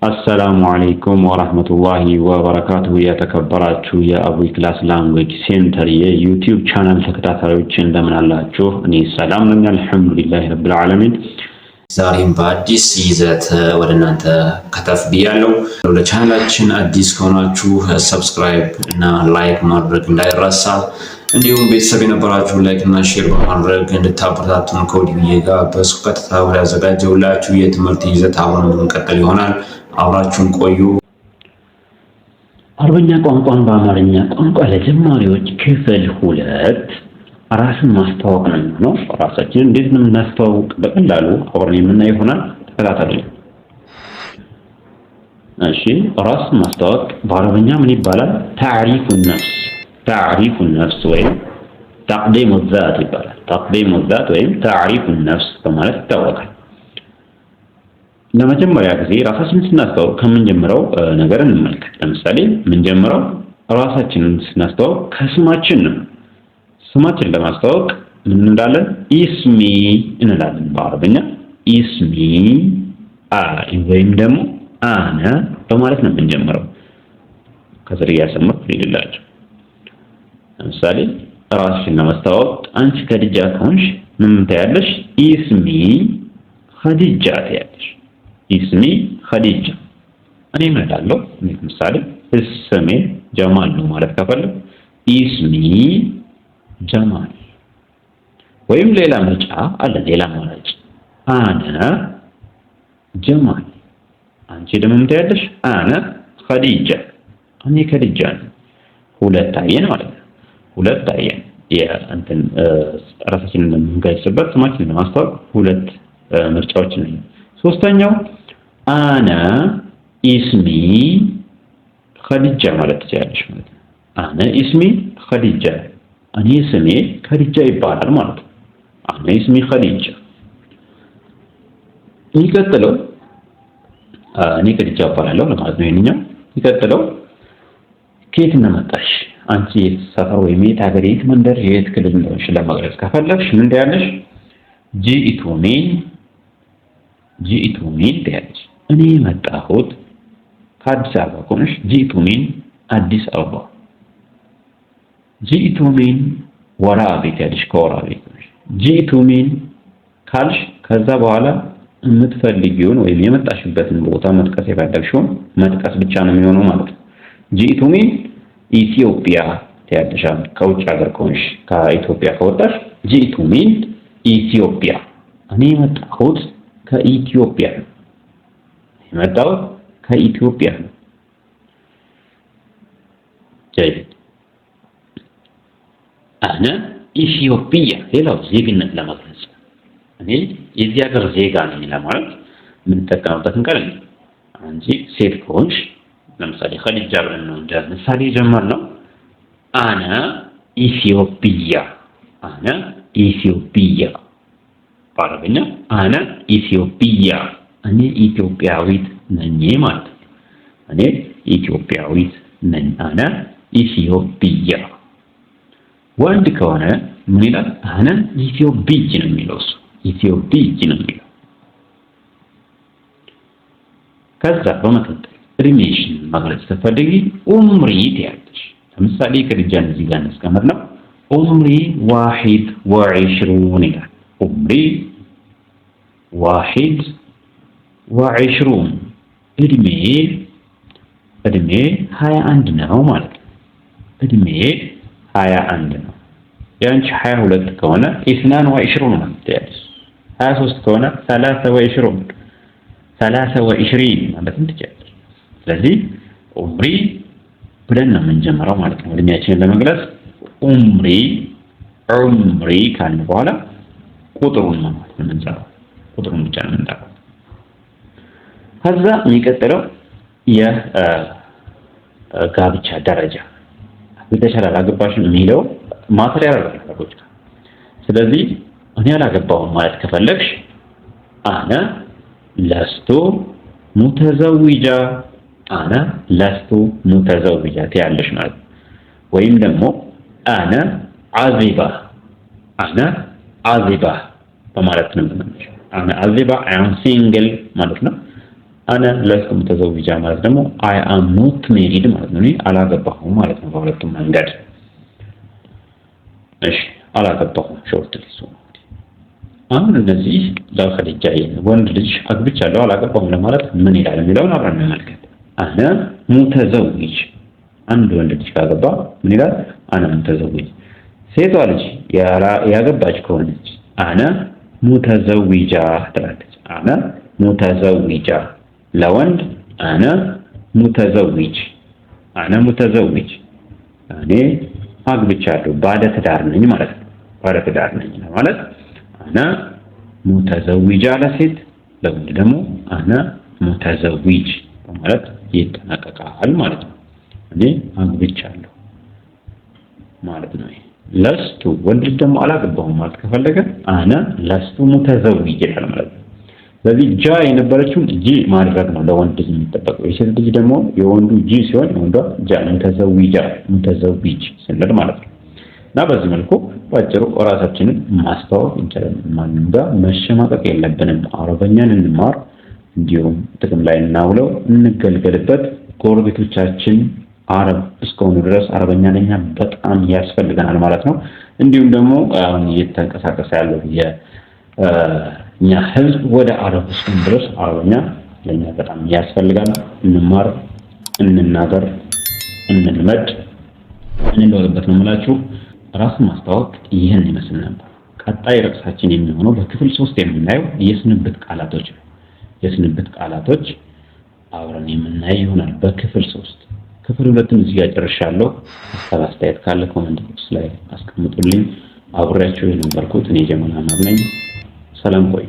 السلام عليكم ورحمة الله وبركاته يا تكبراتشو يا أبو كلاس لانجويج سنتر يا يوتيوب channel ተከታታዮችን እንደምን አላችሁ? እኔ ሰላም ነኝ አልহামዱሊላህ ረብል ዓለሚን። ዛሬም በአዲስ ይዘት ወደ እናንተ ከተፍ ብያለሁ። ለቻናላችን አዲስ ከሆናችሁ ሰብስክራይብ እና ላይክ ማድረግ እንዳይረሳ፣ እንዲሁም ቤተሰብ የነበራችሁ ላይክ እና ሼር በማድረግ እንድታበረታቱን ከወዲሁ እየጋበዝኩ ቀጥታ ወደ ያዘጋጀሁላችሁ የትምህርት ይዘት አሁን እንቀጥል ይሆናል። አብራችሁን ቆዩ። አረብኛ ቋንቋን በአማርኛ ቋንቋ ለጀማሪዎች ክፍል 2 ራስን ማስተዋወቅ ነው። ራሳችንን እንዴት ነው የምናስተዋውቅ በቀላሉ አብረን የምናየው ይሆናል። ተከታተሉ። እሺ፣ ራስን ማስተዋወቅ በአረብኛ ምን ይባላል? تعريف النفس ወይም تقديم الذات ይባላል። تقديم الذات ወይም تعريف النفس በማለት ይታወቃል። ለመጀመሪያ ጊዜ ራሳችንን ስናስተዋውቅ ከምንጀምረው ነገር እንመልከት። ለምሳሌ የምንጀምረው ራሳችንን ስናስተዋውቅ ከስማችን ነው። ስማችን ለማስተዋወቅ ምን እንላለን? ኢስሚ እንላለን በአረብኛ። ኢስሚ ወይም ደግሞ አነ በማለት ነው የምንጀምረው። ከዝርያ ሰምር ይልላችሁ። ለምሳሌ ራስሽን ለማስተዋወቅ አንቺ ከድጃ ከሆንሽ ምን ታያለሽ? ኢስሚ ኸዲጃ ታያለሽ። ኢስሚ ኸዲጃ። እኔ እላለሁ ለምሳሌ ስሜ ጀማል ነው ማለት ከፈለኩ ኢስሚ ጀማል። ወይም ሌላ ምርጫ አለ፣ ሌላ አማራጭ አነ ጀማል። አንቺ ደግሞ ምን ትያለሽ? አነ ኸዲጃ፣ እኔ ኸዲጃ ነኝ። ሁለት አየን ማለት ነው። ሁለት አየን። የእንትን ራሳችንን የምንገልጽበት ስማችንን ለማስተዋወቅ ሁለት ምርጫዎች ነው። ሶስተኛው አነ ኢስሚ ኸዲጃ ማለት ትችላለሽ ማለት ነው። አነ ኢስሚ ኸዲጃ፣ እኔ ስሜ ኸዲጃ ይባላል ማለት ነው። አነ ኢስሚ ኸዲጃ። የሚቀጥለው እኔ ኸዲጃ እባላለሁ ለማለት ነው ይሄንኛው። የሚቀጥለው ከየት እንደመጣሽ አንቺ የት ሰፈር ወይም የት ሀገር፣ የት መንደር፣ የት ክልል እንደሆንሽ ለመግለጽ ከፈለግሽ ምን ትያለሽ? ጂኢቱ ሚን ትያለሽ። እኔ የመጣሁት ከአዲስ አበባ ከሆንሽ ጂኢቱ ሚን አዲስ አበባ። ጂኢቱ ሚን ወራቤ ትያለሽ፣ ከወራቤ ከሆንሽ። ጂኢቱ ሚን ካልሽ ከዛ በኋላ የምትፈልጊውን ወይም የመጣሽበትን ቦታ መጥቀስ የፈለግሽውን መጥቀስ ብቻ ነው የሚሆነው ማለት ነው። ጂኢቱ ሚን ኢትዮጵያ ትያለሽ። ከውጭ ሀገር ከሆንሽ ከኢትዮጵያ ከወጣሽ ጂኢቱ ሚን ኢትዮጵያ፣ እኔ የመጣሁት ከኢትዮጵያ ነው። የመጣሁት ከኢትዮጵያ ነው። ጀይድ። አነ ኢትዮጵያ፣ ሌላው ዜግነት ለመግለጽ እኔ የዚህ ሀገር ዜጋ ነኝ ለማለት የምንጠቀምበትን ቃል ነው። አንቺ ሴት ከሆንሽ ለምሳሌ ኸዲጃ ብለን ነው እንደ ምሳሌ የጀመርነው። አነ ኢትዮጵያ፣ አነ ኢትዮጵያ በአረብኛ አነ ኢትዮጵያ፣ እኔ ኢትዮጵያዊት ነኝ ማለት ነው። እኔ ኢትዮጵያዊት ነኝ። አነ ኢትዮጵያ። ወንድ ከሆነ ምን ይላል? አነ ኢትዮጵይ ነው የሚለው እሱ። ኢትዮጵይ ነው የሚለው። ከዛ በመቀጠል እድሜሽን መግለጽ ስትፈልጊ ኡምሪ ትያለሽ። ለምሳሌ ኸዲጃን እዚህ ጋር እናስቀምጥ ነው። ኡምሪ 21 ይላል። ኡምሪ 21፣ እድሜ 21 ነው ማለት ነው። እድሜ 21 ነው። ያንቺ 22 ከሆነ 22 ነው ትያለሽ። 23 ከሆነ 23 ማለት ትችላለሽ። ስለዚህ ኡምሪ ብለን ነው የምንጀምረው ማለት ነው እድሜያችንን ለመግለጽ። ኡምሪ ካልን በኋላ ቁጥሩን ነው ማለት ነው የምንጠራው። ቁጥሩን ብቻ ነው የምንጠራው። ከዛ የሚቀጥለው የጋብቻ ደረጃ አግብተሻል አላገባሽም የሚለው ማተር ያደርጋል። ስለዚህ እኔ አላገባሁም ማለት ከፈለግሽ አነ ለስቱ ሙተዘዊጃ፣ አነ ለስቱ ሙተዘዊጃ ትያለሽ ማለት ነው። ወይም ደግሞ አነ አዚባ በማለት ነው። አነ አዚባ አም ሲንግል ማለት ነው። አነ ለስቱ ሙተዘውጃ ማለት ደግሞ አይ አም ኖት ሜሪድ ማለት ነው። እኔ አላገባሁም ማለት ነው በሁለቱም መንገድ። እሺ አላገባሁም ሾርት ሊሱ። አሁን እነዚህ ለኸዲጃ ወንድ ልጅ አግብቻለሁ አላገባሁም ለማለት ምን ይላል የሚለውን አብረን እንመልከት። አነ ሙተዘውጅ አንድ ወንድ ልጅ ካገባ ምን ይላል? አነ ሙተዘውጅ። ሴቷ ልጅ ያገባች ከሆነች አነ ሙተዘዊጃ ትላለች። አነ ሙተዘዊጃ ለወንድ አነ ሙተዘዊጅ አነ ሙተዘዊጅ እኔ አግብቻለሁ ባለ ትዳር ነኝ ማለት ነው። ባለ ትዳር ነኝ ማለት አነ ሙተዘዊጃ ለሴት ለወንድ ደግሞ አነ ሙተዘዊጅ በማለት ይጠናቀቃል ማለት ነው። እኔ አግብቻለሁ ማለት ነው። ለስቱ ወንድ ልጅ ደግሞ አላገባሁም ማለት ከፈለገ አነ ለስቱ ሙተዘዊጅ ይላል ማለት ነው። ስለዚህ ጃ የነበረችውን ጂ ማድረግ ነው ለወንድ ልጅ የሚጠበቀው። የሴት ልጅ ደግሞ የወንዱ ጂ ሲሆን የወንዷ ጃ ሙተዘዊጃ ሙተዘዊጅ ስንል ማለት ነው። እና በዚህ መልኩ ባጭሩ ራሳችንን ማስተዋወቅ እንችላለን። ማንም ጋር መሸማቀቅ የለብንም። አረበኛን እንማር፣ እንዲሁም ጥቅም ላይ እናውለው፣ እንገልገልበት። ጎረቤቶቻችን አረብ እስከሆኑ ድረስ አረበኛ ለኛ በጣም ያስፈልገናል ማለት ነው። እንዲሁም ደግሞ አሁን እየተንቀሳቀሰ ያለው እኛ ህዝብ ወደ አረብ እስከሆኑ ድረስ አረበኛ ለኛ በጣም ያስፈልጋል። እንማር፣ እንናገር፣ እንልመድ፣ እንለወጥበት ነው የምላችሁ። ራስን ማስተዋወቅ ይህን ይመስል ነበር። ቀጣይ ርዕሳችን የሚሆነው በክፍል 3 የምናየው የስንብት ቃላቶች ነው። የስንብት ቃላቶች አብረን የምናይ ይሆናል በክፍል 3። ክፍል 2ን እዚህ ጋር ጨርሻለሁ። ሀሳብ አስተያየት ካለ ኮሜንት ቦክስ ላይ አስቀምጡልኝ። አብሬያችሁ የነበርኩት እኔ ጀማል አማር ነኝ። ሰላም ቆዩ።